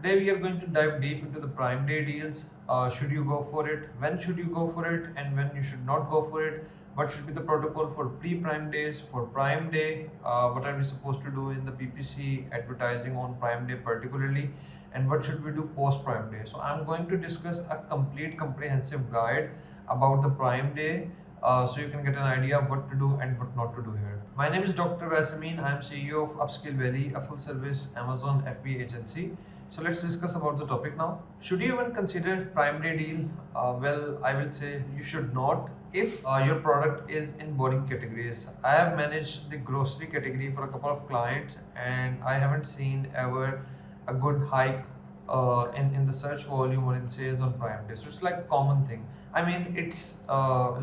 Today we are going to dive deep into the Prime Day deals. Should you go for it? When should you go for it? And when you should not go for it? What should be the protocol for pre-Prime days? For Prime Day, what are we supposed to do in the PPC advertising on Prime Day particularly? And what should we do post-Prime Day? So I'm going to discuss a complete comprehensive guide about the Prime Day, so you can get an idea of what to do and what not to do here. My name is Dr. Vasamin. I am CEO of Upskill Valley, a full service Amazon FBA agency. So let's discuss about the topic now. Should you even consider Prime Day deal? Well, I will say you should not if your product is in boring categories. I have managed the grocery category for a couple of clients and I haven't seen ever a good hike in the search volume or in sales on Prime Day. So it's like a common thing. I mean, it's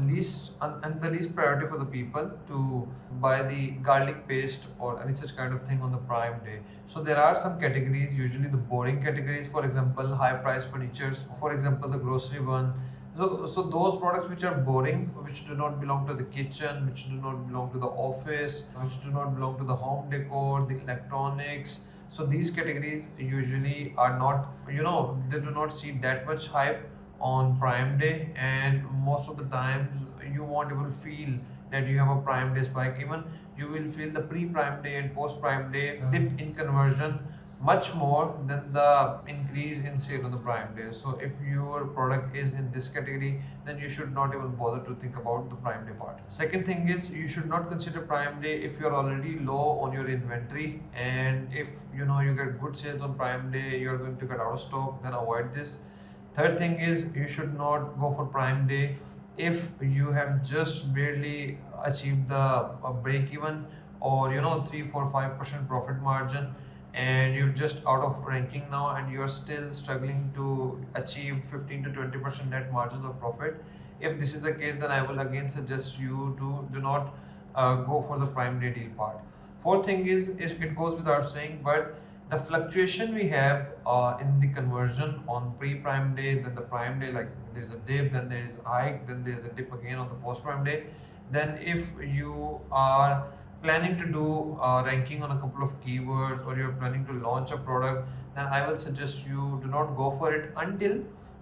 least and the least priority for the people to buy the garlic paste or any such kind of thing on the Prime Day. So there are some categories, usually the boring categories, for example, high price furnitures, for example, the grocery one. So those products which are boring, which do not belong to the kitchen, which do not belong to the office, which do not belong to the home decor, the electronics. So these categories usually are not, they do not see that much hype on Prime Day, and most of the times you won't even feel that you have a Prime Day spike. Even you will feel the pre-Prime Day and post-Prime Day dip in conversion much more than the increase in sale on the Prime Day. So if your product is in this category, then you should not even bother to think about the Prime Day part. Second thing is, you should not consider Prime Day if you're already low on your inventory, and if you get good sales on Prime Day, you're going to get out of stock, then avoid this. Third thing is, you should not go for Prime Day if you have just barely achieved the break even, or 3, 4, 5% profit margin, and you're just out of ranking now and you're still struggling to achieve 15 to 20% net margins of profit. If this is the case, then I will again suggest you to do not go for the Prime Day deal part. Fourth thing is it goes without saying, but the fluctuation we have in the conversion on pre-Prime Day, then the Prime Day, like there's a dip, then there is a hike, then there's a dip again on the post-Prime Day. Then if you are planning to do ranking on a couple of keywords, or you're planning to launch a product, then I will suggest you do not go for it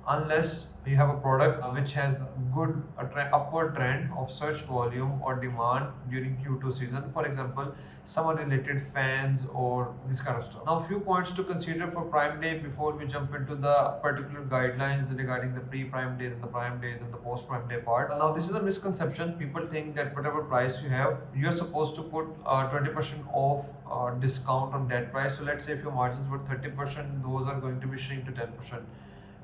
unless you have a product which has good upward trend of search volume or demand during Q2 season. For example, summer related fans or this kind of stuff. Now, a few points to consider for Prime Day before we jump into the particular guidelines regarding the pre-Prime Day, then the Prime Day, then the post-Prime Day part. Now, this is a misconception. People think that whatever price you have, you're supposed to put 20% off discount on that price. So let's say if your margins were 30%, those are going to be shrink to 10%.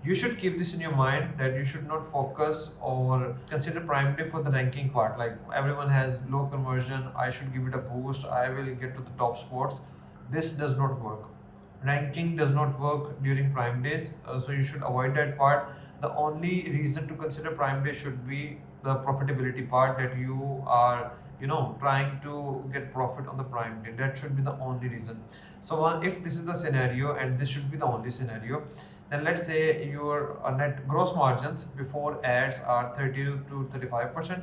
You should keep this in your mind that you should not focus or consider Prime Day for the ranking part. Like, everyone has low conversion, I should give it a boost, I will get to the top spots. This does not work. Ranking does not work during Prime Days, so you should avoid that part. The only reason to consider Prime Day should be the profitability part, that you are trying to get profit on the Prime Day. That should be the only reason. So if this is the scenario, and this should be the only scenario, then let's say your net gross margins before ads are 30 to 35%,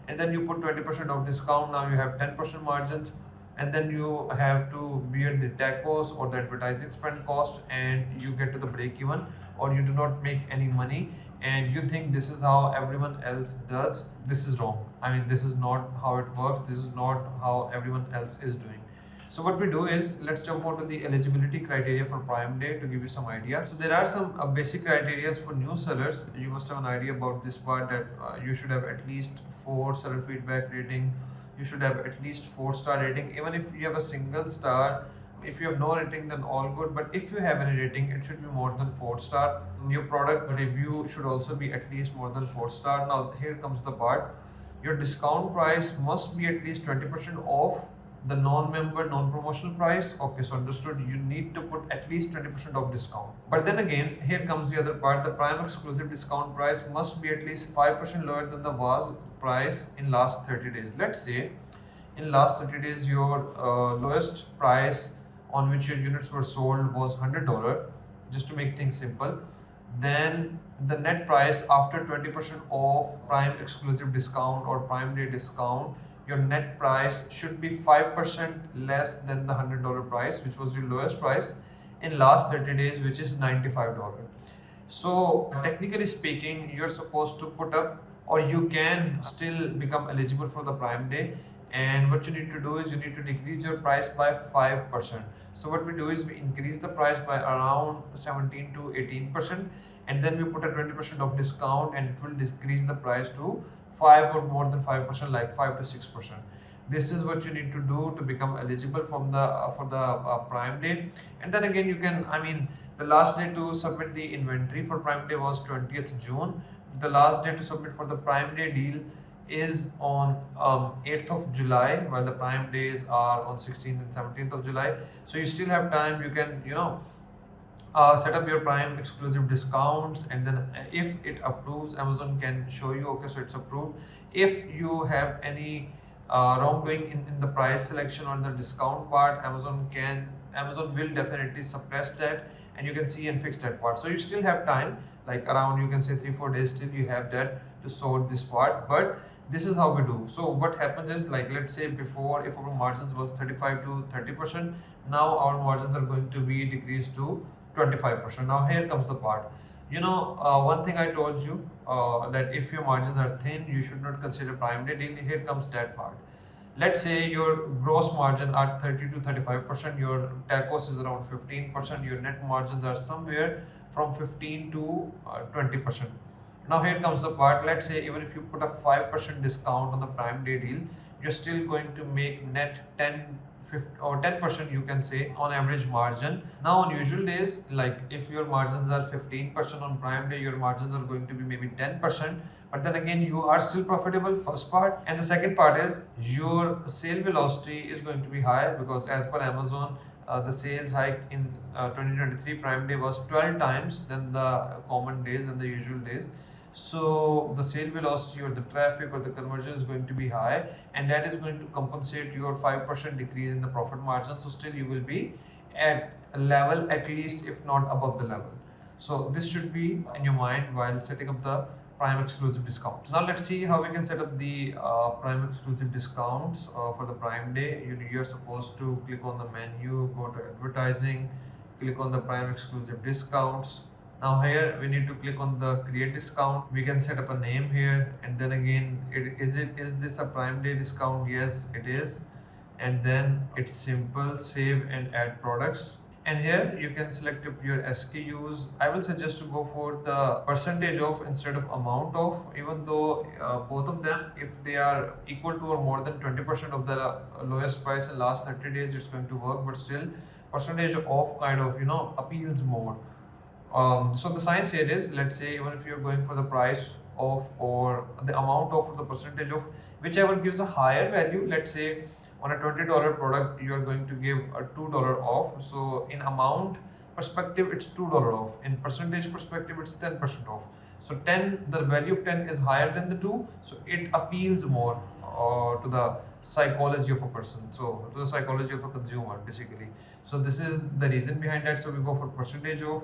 and then you put 20% of discount. Now you have 10% margins, and then you have to bear the tacos or the advertising spend cost, and you get to the break even, or you do not make any money, and you think this is how everyone else does. This is wrong. I mean, this is not how it works. This is not how everyone else is doing. So what we do is, let's jump onto the eligibility criteria for Prime Day to give you some idea. So there are some basic criteria for new sellers. You must have an idea about this part, that you should have at least 4 seller feedback rating. You should have at least 4-star rating. Even if you have a single star, if you have no rating, then all good. But if you have any rating, it should be more than 4-star. Your product review should also be at least more than 4-star. Now here comes the part. Your discount price must be at least 20% off the non-member, non-promotional price. Okay, so understood. You need to put at least 20% of discount. But then again, here comes the other part. The Prime exclusive discount price must be at least 5% lower than the was price in last 30 days. Let's say in last 30 days, your lowest price on which your units were sold was $100, just to make things simple. Then the net price after 20% off Prime exclusive discount or Prime Day discount, your net price should be 5% less than the $100 price, which was your lowest price. in last 30 days, which is $95. So technically speaking, you're supposed to put up, or you can still become eligible for the Prime Day. And what you need to do is you need to decrease your price by 5%. So what we do is we increase the price by around 17 to 18%, and then we put a 20% of discount, and it will decrease the price to 5 or more than 5%, like 5 to 6%. This is what you need to do to become eligible from the for the Prime Day. And then again, you can, I mean, the last day to submit the inventory for Prime Day was 20th June. The last day to submit for the Prime Day deal is on 8th of July, while the Prime days are on 16th and 17th of July. So you still have time. You can, set up your Prime exclusive discounts, and then if it approves, Amazon can show you, okay, so it's approved. If you have any wrongdoing in the price selection or in the discount part, Amazon will definitely suppress that, and you can see and fix that part. So you still have time, like around, you can say 3-4 days still you have that to sort this part. But this is how we do. So what happens is, like, let's say before, if our margins was 35 to 30%, now our margins are going to be decreased to 25%. Now here comes the part. One thing I told you, that if your margins are thin, you should not consider Prime Day deal. Here comes that part. Let's say your gross margin are 30 to 35%, your tacos is around 15%, your net margins are somewhere from 15 to 20%. Now here comes the part. Let's say even if you put a 5% discount on the Prime Day deal, you're still going to make net 10% you can say on average margin. Now on usual days, like if your margins are 15% on Prime Day, your margins are going to be maybe 10%. But then again, you are still profitable, first part. And the second part is your sale velocity is going to be high, because as per Amazon, the sales hike in 2023 Prime Day was 12 times than the common days and the usual days. So the sale velocity or the traffic or the conversion is going to be high, and that is going to compensate your 5% decrease in the profit margin. So still you will be at a level, at least if not above the level. So this should be in your mind while setting up the Prime exclusive discounts. Now let's see how we can set up the Prime exclusive discounts for the Prime Day. You're supposed to click on the menu, go to advertising, click on the Prime exclusive discounts. Now here we need to click on the create discount. We can set up a name here, and then again, is this a Prime Day discount? Yes, it is. And then it's simple, save and add products. And here you can select up your SKUs. I will suggest to go for the percentage off instead of amount off, even though both of them, if they are equal to or more than 20% of the lowest price in last 30 days, it's going to work. But still, percentage off kind of appeals more. So the science here is, let's say even if you're going for the price of or the amount of the percentage of, whichever gives a higher value. Let's say on a $20 product you are going to give a $2 off. So in amount perspective it's $2 off, in percentage perspective it's 10% off. So 10, the value of 10 is higher than the 2, so it appeals more to the psychology of a person, so to the psychology of a consumer basically. So this is the reason behind that. So we go for percentage off.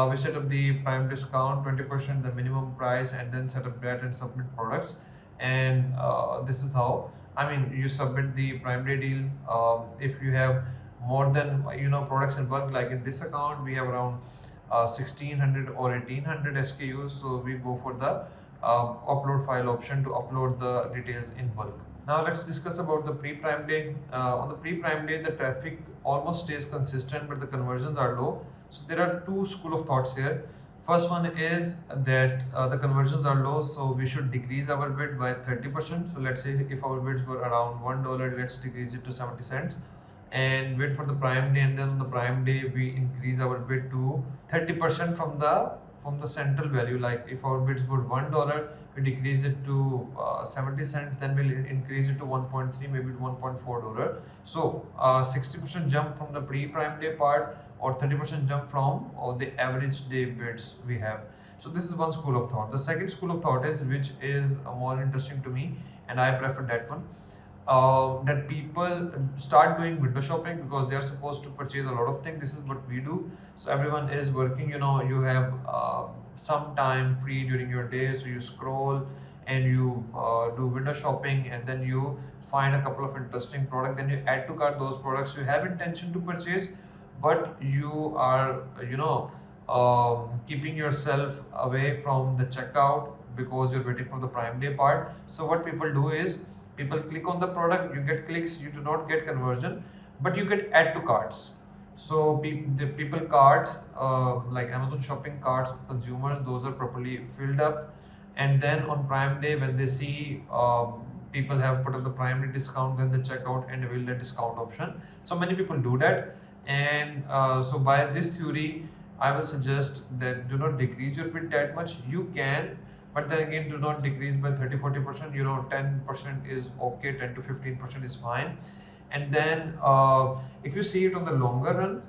We set up the Prime discount 20%, the minimum price, and then set up that and submit products. And this is how, you submit the Prime Day deal. If you have more than products in bulk, like in this account we have around 1600 or 1800 SKUs, so we go for the upload file option to upload the details in bulk. Now let's discuss about the pre-Prime Day. On the pre-Prime Day, the traffic almost stays consistent, but the conversions are low. So there are two school of thoughts here. First one is that the conversions are low, so we should decrease our bid by 30%. So let's say if our bids were around $1, let's decrease it to 70 cents and wait for the Prime Day. And then on the Prime Day, we increase our bid to 30% from the central value. Like if our bids were $1, we decrease it to 70 cents, then we'll increase it to 1.3, maybe $1.4. So 60% jump from the pre-Prime Day part, or 30% jump from the average day bids we have. So this is one school of thought. The second school of thought is, which is more interesting to me, and I prefer that one, that people start doing window shopping, because they are supposed to purchase a lot of things. This is what we do. So everyone is working, you have some time free during your day, so you scroll and you do window shopping, and then you find a couple of interesting products, then you add to cart those products you have intention to purchase. but you are keeping yourself away from the checkout because you're waiting for the Prime Day part. So what people do is people click on the product, you get clicks, you do not get conversion, but you get add to carts. So the people carts, like Amazon shopping carts of consumers, those are properly filled up. And then on Prime Day, when they see people have put up the Prime Day discount, then they check out and avail the discount option. So many people do that. And so by this theory, I will suggest that do not decrease your bid that much. You can, but then again, do not decrease by 30-40%. 10% is okay, 10 to 15% is fine. And then if you see it on the longer run,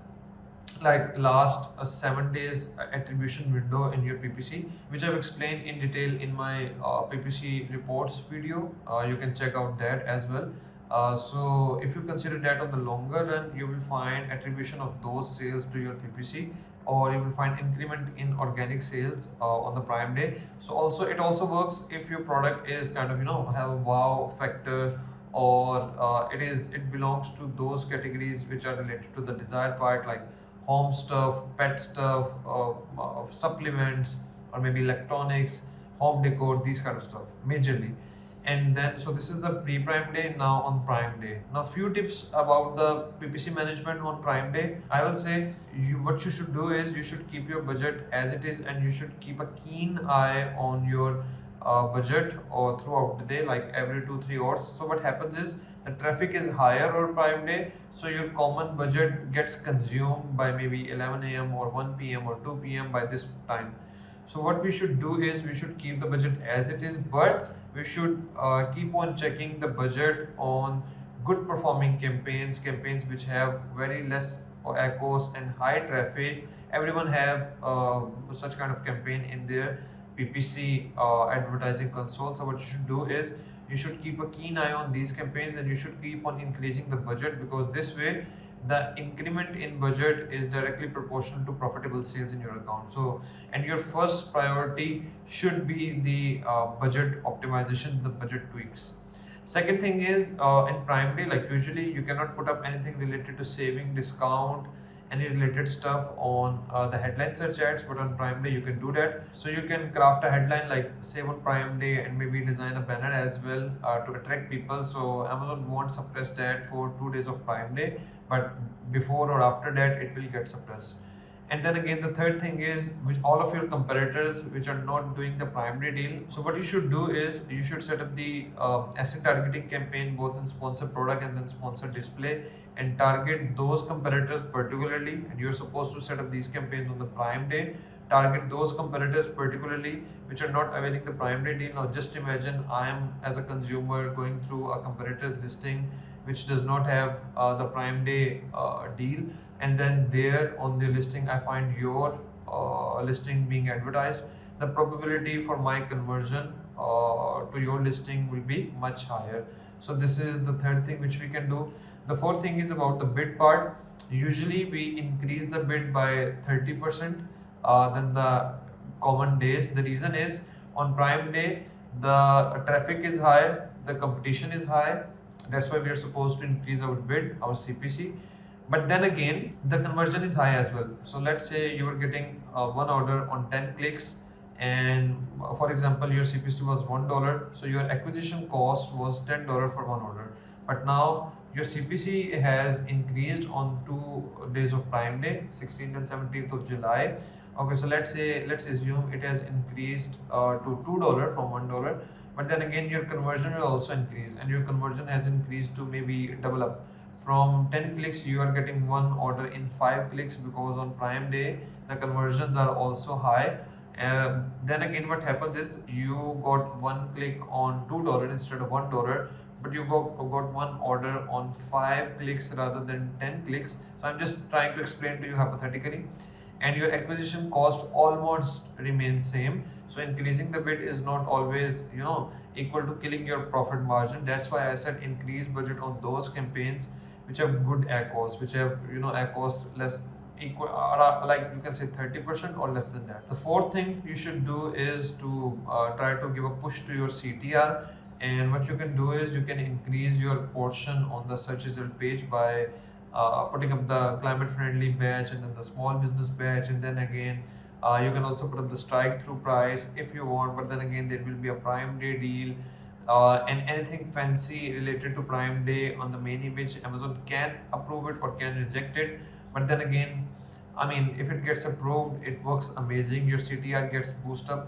like last 7 days attribution window in your PPC, which I've explained in detail in my PPC reports video. You can check out that as well. So if you consider that on the longer run, you will find attribution of those sales to your PPC, or you will find increment in organic sales on the Prime Day. So also it also works if your product is kind of have a wow factor, or it belongs to those categories which are related to the desired part, like home stuff, pet stuff, supplements, or maybe electronics, home decor, these kind of stuff majorly. And then so this is the pre-Prime Day. Now on Prime Day, now few tips about the PPC management on Prime Day. I will say what you should do is you should keep your budget as it is, and you should keep a keen eye on your budget or throughout the day, like every 2-3 hours. So what happens is the traffic is higher on Prime Day, so your common budget gets consumed by maybe 11 a.m. or 1 p.m. or 2 p.m. by this time. So what we should do is we should keep the budget as it is, but we should keep on checking the budget on good performing campaigns which have very less echoes and high traffic. Everyone have such kind of campaign in their PPC advertising console. So what you should do is you should keep a keen eye on these campaigns, and you should keep on increasing the budget, because this way the increment in budget is directly proportional to profitable sales in your account. So, and your first priority should be the budget optimization, the budget tweaks. Second thing is in Prime Day, like usually you cannot put up anything related to saving, discount, any related stuff on the headline search ads, but on Prime Day you can do that. So you can craft a headline like save on Prime Day, and maybe design a banner as well to attract people. So Amazon won't suppress that for 2 days of Prime Day, but before or after that it will get suppressed. And then again, the third thing is with all of your competitors which are not doing the Prime Day deal. So what you should do is you should set up the asset targeting campaign both in sponsored product and then sponsored display, and target those competitors particularly. And you're supposed to set up these campaigns on the Prime Day. Target those competitors particularly which are not availing the Prime Day deal. Now just imagine I am as a consumer going through a competitor's listing which does not have the Prime Day deal, and then there on the listing I find your listing being advertised. The probability for my conversion to your listing will be much higher. So this is the third thing which we can do. The fourth thing is about the bid part. Usually we increase the bid by 30% than the common days. The reason is on Prime Day the traffic is high, the competition is high. That's why we are supposed to increase our bid, our CPC. But then again, the conversion is high as well. So let's say you are getting one order on 10 clicks, and for example your CPC was $1, so your acquisition cost was $10 for one order. But now your CPC has increased on 2 days of Prime Day, 16th and 17th of July. Okay, so let's assume it has increased to $2 from $1. But then again your conversion will also increase, and your conversion has increased to maybe double up. From 10 clicks you are getting one order in 5 clicks, because on Prime Day the conversions are also high. Then again what happens is you got one click on $2 instead of $1, but you got one order on 5 clicks rather than 10 clicks. So I'm just trying to explain to you hypothetically, and your acquisition cost almost remains same. So increasing the bid is not always equal to killing your profit margin. That's why I said increase budget on those campaigns which have good echoes, which have echoes less equal, like you can say 30% or less than that. The fourth thing you should do is to try to give a push to your CTR. And what you can do is you can increase your portion on the search result page by putting up the climate friendly batch and then the small business batch, and then again you can also put up the strike through price if you want, but then again there will be a Prime Day deal. And anything fancy related to Prime Day on the main image, Amazon can approve it or can reject it. But then again, I mean, if it gets approved, it works amazing. Your CTR gets boosted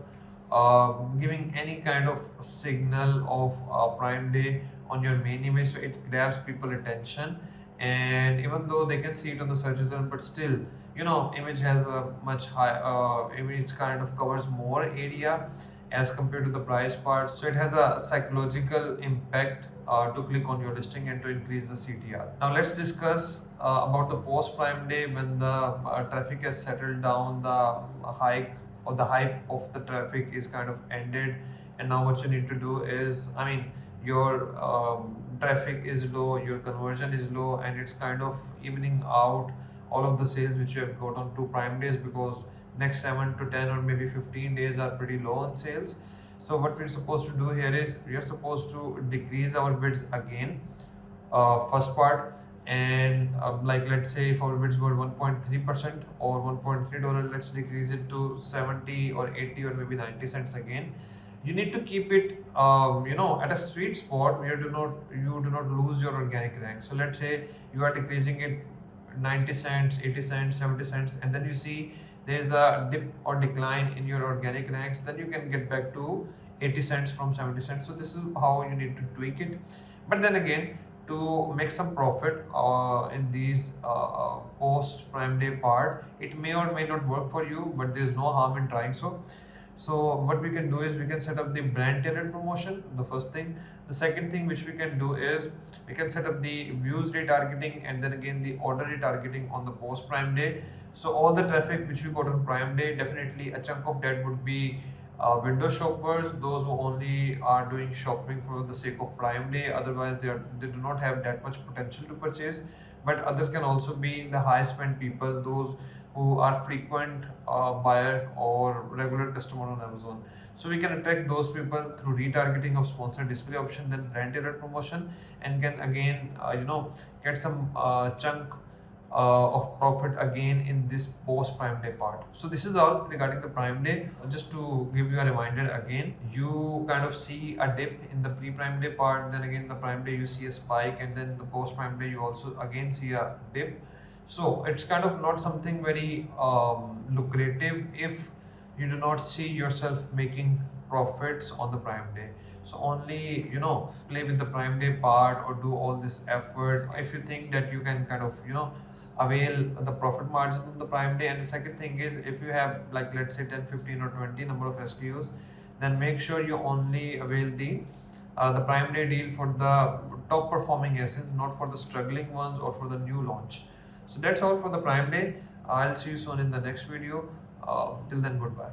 up, giving any kind of signal of Prime Day on your main image, so it grabs people attention. And even though they can see it on the search result, but still, image has a much high image kind of covers more area as compared to the price part, so it has a psychological impact to click on your listing and to increase the CTR. Now let's discuss about the post Prime Day, when the traffic has settled down, the hike or the hype of the traffic is kind of ended, and now what you need to do is, I mean, your traffic is low, your conversion is low, and it's kind of evening out all of the sales which you have got on 2 Prime Days, because next 7 to 10 or maybe 15 days are pretty low on sales. So what we're supposed to do here is we are supposed to decrease our bids again, first part, and like let's say if our bids were 1.3% or $1.3, let's decrease it to 70 or 80 or maybe 90 cents again. You need to keep it at a sweet spot where you do not lose your organic rank. So let's say you are decreasing it 90 cents, 80 cents, 70 cents, and then you see there is a dip or decline in your organic ranks, then you can get back to 80 cents from 70 cents. So this is how you need to tweak it. But then again, to make some profit in these post Prime Day part, it may or may not work for you, but there is no harm in trying. So what we can do is we can set up the brand tailored promotion, the first thing. The second thing which we can do is we can set up the views retargeting, and then again the order retargeting on the post Prime Day. So all the traffic which we got on Prime Day, definitely a chunk of that would be window shoppers, those who only are doing shopping for the sake of Prime Day. Otherwise they do not have that much potential to purchase. But others can also be the high spend people, those who are frequent buyer or regular customer on Amazon. So we can attract those people through retargeting of sponsored display option, then brand tailored promotion, and can again get some chunk of profit again in this post Prime Day part. So this is all regarding the Prime Day. Just to give you a reminder again, you kind of see a dip in the pre-Prime Day part, then again the Prime Day you see a spike, and then the post Prime Day you also again see a dip. So it's kind of not something very lucrative if you do not see yourself making profits on the Prime Day. So only play with the Prime Day part or do all this effort if you think that you can kind of avail the profit margins on the Prime Day. And the second thing is, if you have like let's say 10, 15 or 20 number of SKUs, then make sure you only avail the Prime Day deal for the top performing SKUs, not for the struggling ones or for the new launch. So that's all for the Prime Day. I'll see you soon in the next video. Till then, goodbye.